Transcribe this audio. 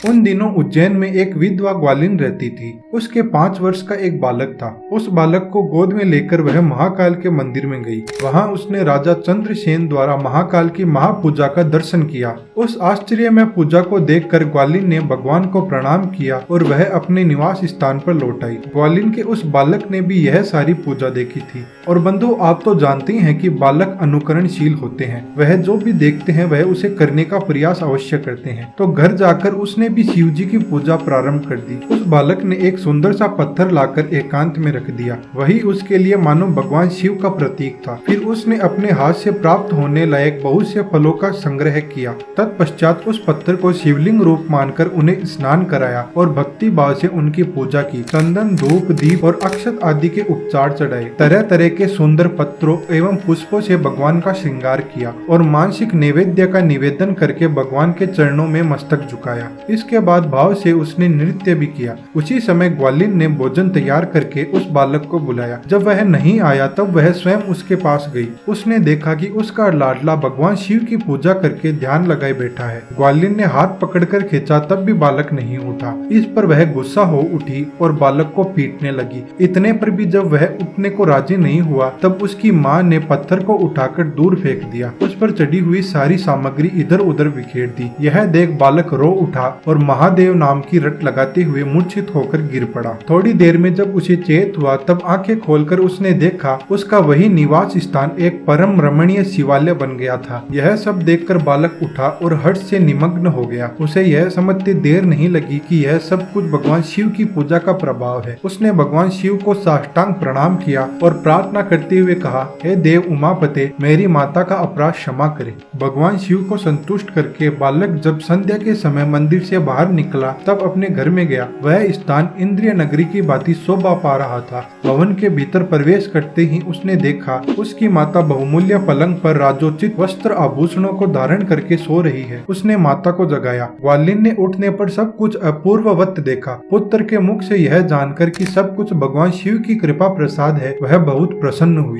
उन दिनों उज्जैन में एक विधवा ग्वालिन रहती थी। उसके 5 वर्ष का एक बालक था। उस बालक को गोद में लेकर वह महाकाल के मंदिर में गई। वहां उसने राजा चंद्रसेन द्वारा महाकाल की महापूजा का दर्शन किया। उस आश्चर्यमय पूजा को देखकर ग्वालिन ने भगवान को प्रणाम किया और वह अपने निवास स्थान पर लौट आई। ग्वालिन के उस बालक ने भी यह सारी पूजा देखी थी। और बंधु, आप तो जानते हैं कि बालक अनुकरणशील होते हैं। वह जो भी देखते हैं वह उसे करने का प्रयास अवश्य करते हैं। तो घर जाकर उसने भी शिव जी की पूजा प्रारंभ कर दी। उस बालक ने एक सुंदर सा पत्थर लाकर एकांत में रख दिया। वही उसके लिए मानो भगवान शिव का प्रतीक था। फिर उसने अपने हाथ से प्राप्त होने लायक बहुत से फलों का संग्रह किया। तत्पश्चात उस पत्थर को शिवलिंग रूप मानकर उन्हें स्नान कराया और भक्ति भाव से उनकी पूजा की। चंदन, धूप, दीप और अक्षत आदि के उपचार चढ़ाए। तरह तरह के सुंदर पत्रों एवं पुष्पों से भगवान का श्रृंगार किया और मानसिक नैवेद्य का निवेदन करके भगवान के चरणों में मस्तक झुकाया। इसके बाद भाव से उसने नृत्य भी किया। उसी समय ग्वालिन ने भोजन तैयार करके उस बालक को बुलाया। जब वह नहीं आया तब वह स्वयं उसके पास गई। उसने देखा कि उसका लाडला भगवान शिव की पूजा करके ध्यान लगाए बैठा है। ग्वालिन ने हाथ पकड़कर खींचा तब भी बालक नहीं उठा। इस पर वह गुस्सा हो उठी और बालक को पीटने लगी। इतने पर भी जब वह उठने को राजी नहीं हुआ तब उसकी माँ ने पत्थर को उठाकर दूर फेंक दिया। उस पर चढ़ी हुई सारी सामग्री इधर उधर बिखेर दी। यह देख बालक रो उठा और महादेव नाम की रट लगाते हुए मूर्छित होकर गिर पड़ा। थोड़ी देर में जब उसे चेत हुआ तब आंखें खोलकर उसने देखा उसका वही निवास स्थान एक परम रमणीय शिवालय बन गया था। यह सब देखकर बालक उठा और हर्ष से निमग्न हो गया। उसे यह समझते देर नहीं लगी कि यह सब कुछ भगवान शिव की पूजा का प्रभाव है। उसने भगवान शिव को साष्टांग प्रणाम किया और प्रार्थना करते हुए कहा, हे देव उमापते, मेरी माता का अपराध क्षमा करे। भगवान शिव को संतुष्ट करके बालक जब संध्या के समय मंदिर से बाहर निकला तब अपने घर में गया। वह स्थान इंद्रिय नगरी की भांति शोभा पा रहा था। भवन के भीतर प्रवेश करते ही उसने देखा उसकी माता बहुमूल्य पलंग पर राजोचित वस्त्र आभूषणों को धारण करके सो रही है। उसने माता को जगाया। ग्वालिन ने उठने पर सब कुछ अपूर्ववत देखा। पुत्र के मुख से यह जानकर कि सब कुछ भगवान शिव की कृपा प्रसाद है, वह बहुत प्रसन्न हुई।